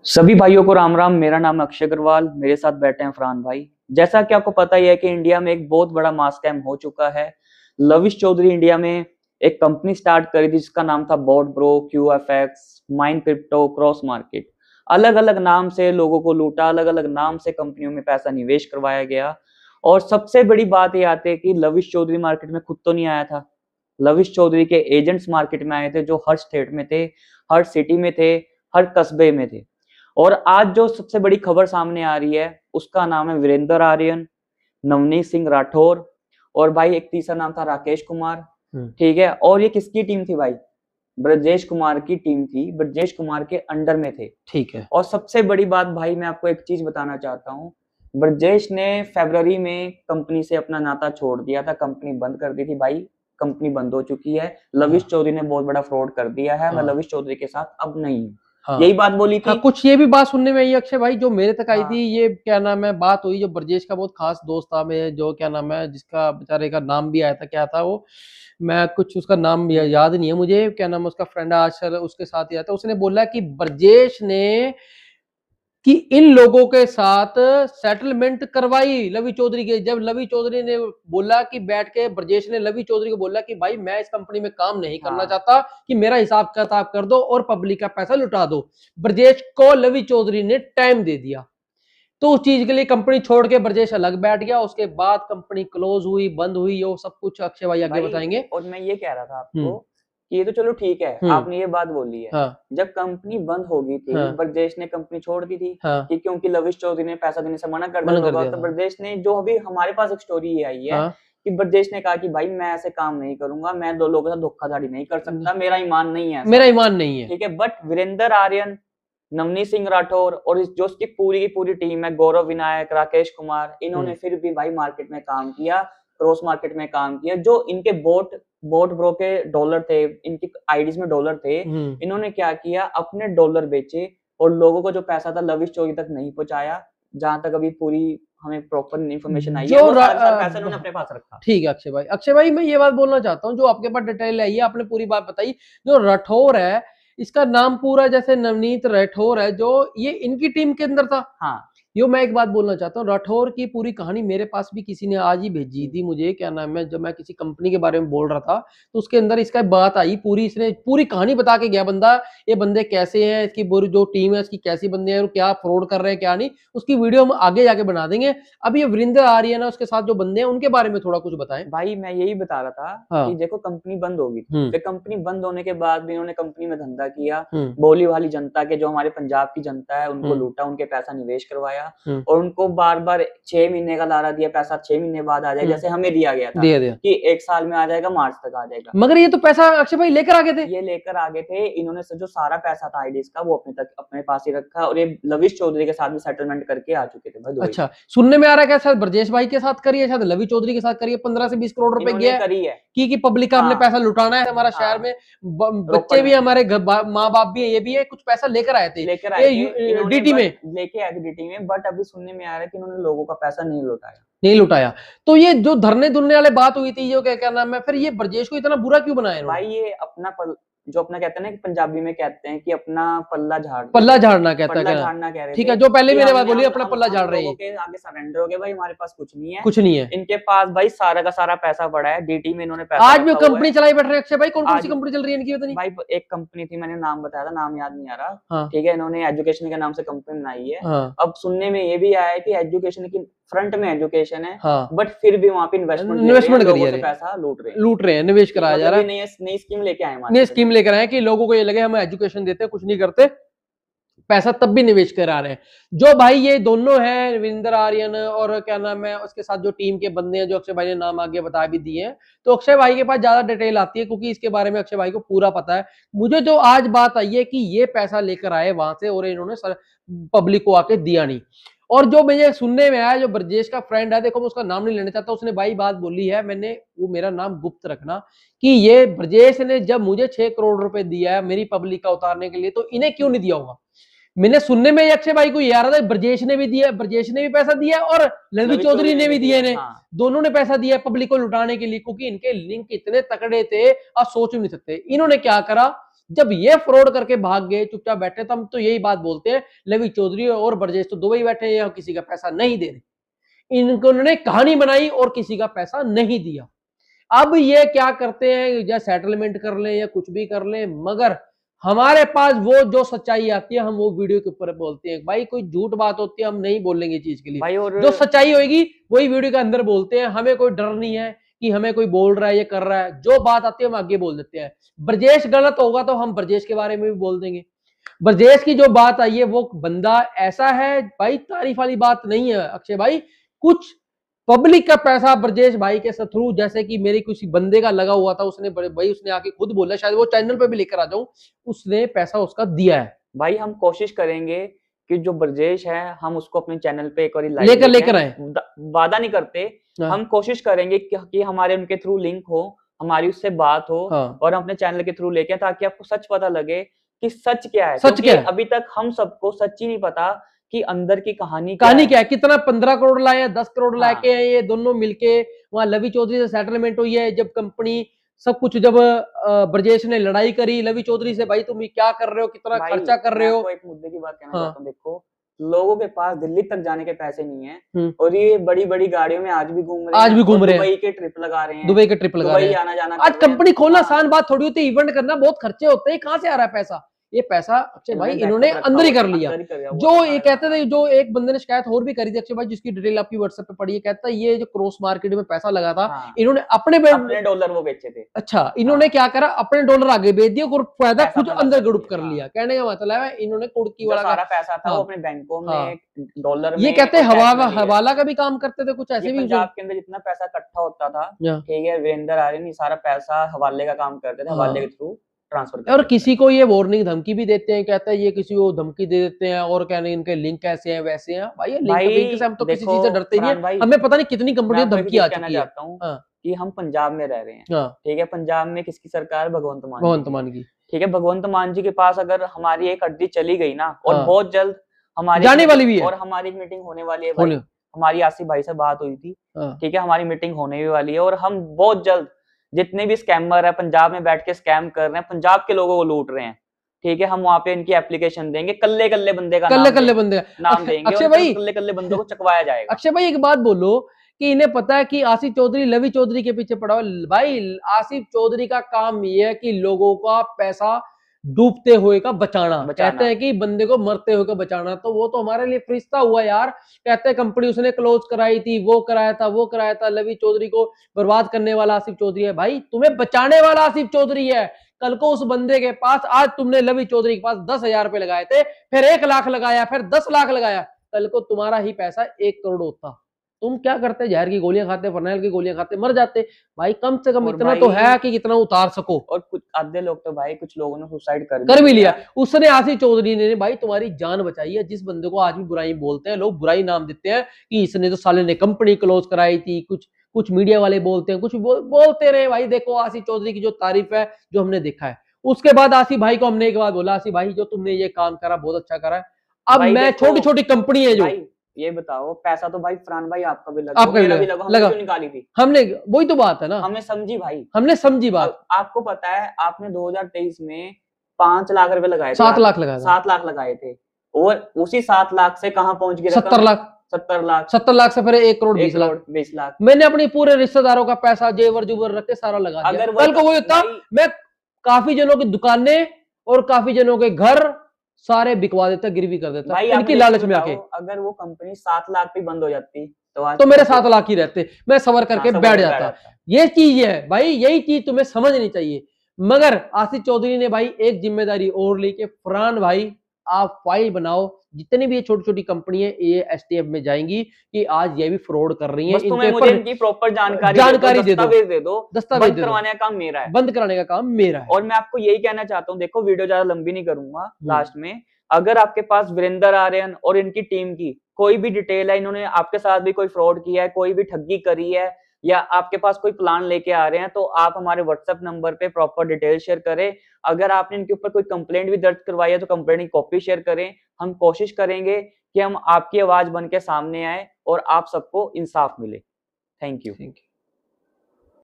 सभी भाइयों को राम राम। मेरा नाम है अक्षय अग्रवाल, मेरे साथ बैठे हैं फरहान भाई। जैसा कि आपको पता ही है कि इंडिया में एक बहुत बड़ा मास स्कैम हो चुका है। लविश चौधरी इंडिया में एक कंपनी स्टार्ट करी थी जिसका नाम था boat bro, QFX, mine crypto, cross market. अलग अलग नाम से लोगों को लूटा, अलग अलग नाम से कंपनियों में पैसा निवेश करवाया गया। और सबसे बड़ी बात ये आती है कि लविश चौधरी मार्केट में खुद तो नहीं आया था। लविश चौधरी के एजेंट्स मार्केट में आए थे, जो हर स्टेट में थे, हर सिटी में थे, हर कस्बे में थे। और आज जो सबसे बड़ी खबर सामने आ रही है उसका नाम है वीरेंद्र आर्यन, नवनीत सिंह राठौर, और भाई एक तीसरा नाम था राकेश कुमार। ठीक है। और ये किसकी टीम थी भाई? ब्रजेश कुमार की टीम थी, ब्रजेश कुमार के अंडर में थे। ठीक है। और सबसे बड़ी बात भाई, मैं आपको एक चीज बताना चाहता हूँ। ब्रजेश ने फरवरी में कंपनी से अपना नाता छोड़ दिया था, कंपनी बंद कर दी थी भाई। कंपनी बंद हो चुकी है। लविश चौधरी ने बहुत बड़ा फ्रॉड कर दिया है। मैं लविश चौधरी के साथ अब नहीं हूँ। यही बात बोली थी। कुछ ये भी बात सुनने में आई अक्षय भाई, जो मेरे तक आई थी। ये क्या नाम है, बात हुई जो ब्रजेश का बहुत खास दोस्त था, मैं जो क्या नाम है, जिसका बेचारे का नाम भी आया था, क्या था वो, मैं कुछ उसका नाम याद नहीं है मुझे, क्या नाम है उसका, फ्रेंड आज सर उसके साथ ही आता। उसने बोला कि ब्रजेश ने कि इन लोगों के साथ सेटलमेंट करवाई लवी चौधरी के। जब लवी चौधरी ने बोला कि बैठ के, ब्रजेश ने लवी चौधरी को बोला कि भाई मैं इस कंपनी में काम नहीं करना चाहता, कि मेरा हिसाब किताब कर दो और पब्लिक का पैसा लुटा दो। ब्रजेश को लवी चौधरी ने टाइम दे दिया, तो उस चीज के लिए कंपनी छोड़ के ब्रजेश अलग बैठ गया। उसके बाद कंपनी क्लोज हुई, बंद हुई, वो सब कुछ अक्षय भाई आगे बताएंगे। और मैं ये कह रहा था आपको कि ये तो चलो ठीक है, आपने ये बात बोली है। जब कंपनी बंद हो गई थी, ब्रजेश ने कंपनी छोड़ दी थी कि क्योंकि लविश चौधरी ने पैसा देने से मना कर दिया। तो ब्रजेश ने, जो अभी हमारे पास एक स्टोरी आई है कि ब्रजेश ने कहा कि भाई मैं ऐसे काम नहीं करूंगा, मैं दो लोगों के साथ धोखाधड़ी नहीं कर सकता, मेरा ईमान नहीं है, मेरा ईमान नहीं है। ठीक है। बट वीरेंद्र आर्यन, नवनीत सिंह राठौर और जो उसकी पूरी की पूरी टीम है, गौरव विनायक, राकेश कुमार, इन्होंने फिर भी भाई मार्केट में काम किया, क्रॉस मार्केट में काम किया। जो इनके बोट ब्रो के डॉलर थे, इनकी आईडीज में डॉलर थे, इन्होंने क्या किया, अपने डॉलर बेचे और लोगों को जो पैसा था लविश चौधरी तक नहीं पहुंचाया। जहां तक अभी पूरी हमें प्रॉपर इन्फॉर्मेशन आई है, वो सारा पैसा इन्होंने अपने पास रखा। ठीक है अक्षय भाई। अक्षय भाई मैं ये बात बोलना चाहता हूँ, जो आपके पास डिटेल आई है, आपने पूरी बात बताई। जो राठौर है, इसका नाम पूरा जैसे नवनीत राठौर है, जो ये इनकी टीम के अंदर था। हाँ, यो मैं एक बात बोलना चाहता हूँ, राठौर की पूरी कहानी मेरे पास भी किसी ने आज ही भेजी थी मुझे, क्या नाम है, जब मैं किसी कंपनी के बारे में बोल रहा था तो उसके अंदर इसका बात आई पूरी। इसने पूरी कहानी बता के गया बंदा, ये बंदे कैसे हैं, इसकी पूरी जो टीम है इसकी कैसी बंदे हैं और क्या फ्रॉड कर रहे हैं क्या नहीं, उसकी वीडियो हम आगे जाके बना देंगे। अब ये वीरेंद्र आर्यन है, उसके साथ जो बंदे हैं उनके बारे में थोड़ा कुछ बताएं। भाई मैं यही बता रहा था कि देखो कंपनी बंद होगी, फिर कंपनी बंद होने के बाद भी इन्होंने कंपनी में धंधा किया, बोली वाली जनता के, जो हमारे पंजाब की जनता है, उनको लूटा, उनके पैसा निवेश करवाया और उनको बार बार 6 महीने का लारा दिया, पैसा 6 महीने बाद आ जाएगा, जैसे हमें दिया गया था कि 1 साल में आ जाएगा, मार्च तक आ जाएगा। मगर ये तो पैसा अक्षय भाई लेकर आ गए थे, ये लेकर आ गए थे इन्होंने, जो सारा पैसा था आईडीज का वो अपने पास ही रखा, और ये लविश चौधरी के साथ भी सेटलमेंट करके आ चुके थे भाई। अच्छा, सुनने में आ रहा है क्या शायद ब्रजेश भाई के साथ करिए, शायद लवी चौधरी के साथ करिए, 15 से 20 करोड़ रुपए गया करी है कि पब्लिक का हमने पैसा लुटाना है, हमारा शहर में बच्चे भी, हमारे माँ बाप भी है, ये भी है, कुछ पैसा लेकर आए थे डीटी में, लेके आए थे डीटी में। बट अभी सुनने में आ रहा है कि इन्होंने लोगों का पैसा नहीं लुटाया। तो ये जो धरने धुरने वाले बात हुई थी, जो क्या नाम है, फिर ये ब्रजेश को इतना बुरा क्यों बनाया भाई? ये अपना कहते हैं ना कि पंजाबी में कहते हैं कि अपना पल्ला झाड़ना कहता है। ठीक है, जो पहले मैंने बात बोली, अपना पल्ला झाड़ रहे हैं, आगे सरेंडर हो गए भाई, हमारे पास कुछ नहीं है, कुछ नहीं है इनके पास भाई सारा का सारा पैसा पड़ा है डीटी में, इन्होंने पैसा आज भी कंपनी चलाई बैठ रहे हैं अक्षय भाई। कौन सी कंपनी चल रही है इनकी पता नहीं भाई? एक कंपनी थी, मैंने नाम बताया था, नाम याद नहीं आ रहा, ठीक है। इन्होंने एजुकेशन के नाम से कंपनी बनाई है। अब सुनने में ये भी आया है कि एजुकेशन की फ्रंट में एजुकेशन है, बट फिर भी वहां पे इन्वेस्टमेंट करिए, पैसा लूट रहे हैं, निवेश कराया जा रहा है। नई स्कीम लेके आए, नई स्कीम लेकर आए कि लोगों को ये लगे हम एजुकेशन देते हैं, कुछ नहीं करते, पैसा तब भी निवेश करा रहे हैं। जो भाई ये दोनों हैं, वीरेंद्र आर्यन और क्या नाम है उसके साथ जो टीम के बंदे हैं, जो अक्षय भाई ने नाम आगे बता भी दिए हैं, तो अक्षय भाई के पास ज्यादा डिटेल आती है क्योंकि इसके बारे में अक्षय भाई को पूरा पता है। मुझे जो आज बात आई है कि ये पैसा लेकर आए वहां से और इन्होंने पब्लिक को आके दिया नहीं। और जो मुझे सुनने में आया, जो ब्रजेश का फ्रेंड है, देखो मैं उसका नाम नहीं लेना चाहता, उसने भाई बात बोली है, मैंने वो मेरा नाम गुप्त रखना, कि ये ब्रजेश ने जब मुझे 6 करोड़ रुपए दिया है मेरी पब्लिक का उतारने के लिए, तो इन्हें क्यों नहीं दिया होगा। मैंने सुनने में अक्षय भाई को ये आ रहा था ब्रजेश ने भी दिया, ब्रजेश ने भी पैसा दिया और लवी चौधरी ने भी दिया, इन्हें दोनों ने पैसा दिया पब्लिक को लुटाने के लिए, क्योंकि इनके लिंक इतने तकड़े थे आप सोच नहीं सकते। इन्होंने क्या करा, जब ये फ्रॉड करके भाग गए, चुपचाप बैठे, तो हम तो यही बात बोलते हैं, लवी चौधरी और ब्रजेश तो दुबई बैठे हैं, किसी का पैसा नहीं दे रहे। इनको उन्होंने कहानी बनाई और किसी का पैसा नहीं दिया। अब ये क्या करते हैं, या सेटलमेंट कर लें या कुछ भी कर लें, मगर हमारे पास वो जो सच्चाई आती है हम वो वीडियो के ऊपर बोलते हैं। भाई कोई झूठ बात होती है हम नहीं बोलेंगे चीज के लिए भाई, और जो सच्चाई होगी वही वीडियो के अंदर बोलते हैं। हमें कोई डर नहीं है कि हमें कोई बोल रहा है ये कर रहा है, जो बात आती है हम आगे बोल देते हैं। ब्रजेश गलत होगा तो हम ब्रजेश के बारे में भी बोल देंगे। ब्रजेश की जो बात आई है वो बंदा ऐसा है भाई, तारीफ वाली बात नहीं है अक्षय भाई। कुछ पब्लिक का पैसा ब्रजेश भाई के थ्रू, जैसे कि मेरे किसी बंदे का लगा हुआ था, उसने भाई उसने आके खुद बोला, शायद वो चैनल पे भी लेकर आ जाऊं, उसने पैसा उसका दिया है। भाई हम कोशिश करेंगे कि जो ब्रजेश है हम उसको अपने चैनल पे एक बार लेकर आए। वादा नहीं करते, हम कोशिश करेंगे कि हमारे उनके थ्रू लिंक हो, हमारी उससे बात हो, और हम अपने चैनल के थ्रू लेके, ताकि आपको सच पता लगे कि सच क्या है। सच क्या है? अभी तक हम सबको सच ही नहीं पता कि अंदर की कहानी क्या है, कितना 15 करोड़ लाए, 10 करोड़ लाके हैं ये दोनों मिलके। वहां लवी चौधरी से सेटलमेंट हुई है, जब कंपनी सब कुछ, जब ब्रजेश ने लड़ाई करी लवी चौधरी से, भाई तुम क्या कर रहे हो, कितना खर्चा कर रहे हो। एक मुद्दे की बात कहना चाहता हूँ, देखो लोगों के पास दिल्ली तक जाने के पैसे नहीं है, और ये बड़ी बड़ी गाड़ियों में आज भी घूम रहे हैं, दुबई के ट्रिप लगा रहे हैं, दुबई के ट्रिप लगा रहे हैं, आना जाना। आज कंपनी खोलना आसान बात थोड़ी होती है, इवेंट करना बहुत खर्चे होते हैं, कहां से आ रहा है पैसा? ये पैसा अक्षय भाई इन्होंने अंदर ही कर लिया। जो ये कहते थे, जो एक बंदे ने शिकायत और भी करी थी अक्षय भाई, जिसकी डिटेल आपकी व्हाट्सएप पे पड़ी है, कहता है ये जो क्रॉस मार्केट में पैसा लगा था, इन्होंने अपने डॉलर वो बेचे थे। अच्छा, इन्होंने क्या करा, अपने डॉलर आगे बेच दिया और फायदा खुद अंदर ग्रुप कर लिया। कहने का मतलब है इन्होंने कुड़की वाला सारा पैसा था वो अपने बैंकों में डॉलर में, ये कहते हैं हवाला का भी काम करते थे कुछ ऐसे भी। पंजाब के अंदर जितना पैसा इकट्ठा होता था, ठीक है, वीरेंद्र आर्यन सारा पैसा हवाले का काम करते थे, हवाले के थ्रू ट्रांसफर। और किसी को ये वार्निंग धमकी भी देते हैं, कहता है ये किसी को धमकी दे देते हैं, और कहने इनके लिंक ऐसे हैं वैसे हैं। भाई ये लिंक से हम तो किसी चीज से डरते नहीं है, हमें पता नहीं कितनी कंपनियों धमकी आ चुकी है। कि हम पंजाब में रह रहे हैं, ठीक है, पंजाब में किसकी सरकार? भगवंत मान की, ठीक है। भगवंत मान जी के पास अगर हमारी एक अड्डी चली गई ना, और बहुत जल्द हमारी जाने वाली भी है, और हमारी एक मीटिंग होने वाली है भाई, हमारी आसिफ भाई से बात हुई थी, ठीक है, हमारी मीटिंग होने भी वाली है, और हम बहुत जल्द जितने भी स्कैमर है पंजाब में बैठ के स्कैम कर रहे हैं, पंजाब के लोगों को लूट रहे हैं, ठीक है, हम वहां पे इनकी एप्लीकेशन देंगे, कल्ले कल्ले बंदे का नाम देंगे, अक्षय भाई कल्ले कल्ले बंदों को चकवाया जाएगा। अक्षय भाई एक बात बोलो कि इन्हें पता है कि आसिफ चौधरी लवी चौधरी के पीछे पड़ा हुआ। भाई आसिफ चौधरी का काम ये है कि लोगों का पैसा डूबते हुए का बचाना। कहते हैं कि बंदे को मरते हुए का बचाना, तो वो तो हमारे लिए फरिश्ता हुआ यार। कहते हैं कंपनी उसने क्लोज कराई थी, वो कराया था, लवी चौधरी को बर्बाद करने वाला आसिफ चौधरी है। भाई तुम्हें बचाने वाला आसिफ चौधरी है। कल को उस बंदे के पास, आज तुमने लवी चौधरी के पास 10,000 रुपए लगाए थे, फिर 1 लाख लगाया, फिर 10 लाख लगाया, कल को तुम्हारा ही पैसा 1 करोड़ होता। तुम क्या करते? जहर की गोलियां खाते, फरनैल की गोलियां खाते, मर जाते। भाई कम से कम इतना तो है कि इतना उतार सको। और कुछ आधे लोग तो भाई, कुछ लोगों ने सुसाइड कर भी लिया। उसने आसिफ चौधरी ने भाई तुम्हारी जान बचाई है। जिस बंदे को आज भी बुराई बोलते हैं लोग, बुराई नाम देते हैं कि इसने तो साले ने कंपनी क्लोज कराई थी, कुछ मीडिया वाले बोलते हैं, कुछ बोलते रहे। भाई देखो आसिफ चौधरी की जो तारीफ है, जो हमने देखा है, उसके बाद आसिफ भाई को हमने एक बात बोला, आसिफ भाई जो तुमने ये काम करा बहुत अच्छा करा है। अब मैं छोटी छोटी कंपनी है जो, ये बताओ, पैसा तो भाई फरहान भाई आपका भी लगा, मेरा भी लगा, हमने क्यों निकाली थी? हमने, वही तो बात है ना, हमने समझी भाई, हमने समझी बात। आपको पता है आपने 2023 में 5 लाख रुपए लगाए थे, 7 लाख लगाए, 7 लाख लगाए थे, और उसी 7 लाख से कहां पहुंच गए? 70 लाख। 70 लाख से फिर 1 करोड़ 20 लाख। मैंने अपनी पूरे रिश्तेदारों का पैसा जेवर जुबर रख के सारा लगा दिया। कल को वही होता, मैं काफी जनों की दुकानें और काफी जनों के घर सारे बिकवा देता, गिरवी कर देता इनकी लालच में आके। अगर वो कंपनी 7 लाख पे बंद हो जाती तो मेरे 7 लाख ही रहते, मैं सवर करके बैठ जाता। ये चीज है भाई, यही चीज तुम्हें समझनी चाहिए। मगर आसिफ चौधरी ने भाई एक जिम्मेदारी और ली कि फरहान भाई आप फाइल बनाओ, जितनी भी ये छोटी छोटी कंपनी है ये एसटीएफ में जाएंगी कि आज ये भी फ्रॉड कर रही है, मुझे इनकी प्रॉपर जानकारी दे दो, दस्तावेज करवाने का काम मेरा है, बंद कराने का काम मेरा है। और मैं आपको यही कहना चाहता हूँ, देखो वीडियो ज्यादा लंबी नहीं करूंगा, लास्ट में अगर आपके पास वीरेंद्र आर्यन और इनकी टीम की कोई भी डिटेल है, इन्होंने आपके साथ भी कोई फ्रॉड किया है, कोई भी ठगी करी है, या आपके पास कोई प्लान लेके आ रहे हैं, तो आप हमारे व्हाट्सएप नंबर पे प्रॉपर डिटेल शेयर करें। अगर आपने इनके ऊपर कोई कंप्लेंट भी दर्ज करवाई है तो कंप्लेंट की कॉपी शेयर करें। हम कोशिश करेंगे कि हम आपकी आवाज बन के सामने आए और आप सबको इंसाफ मिले। Thank you.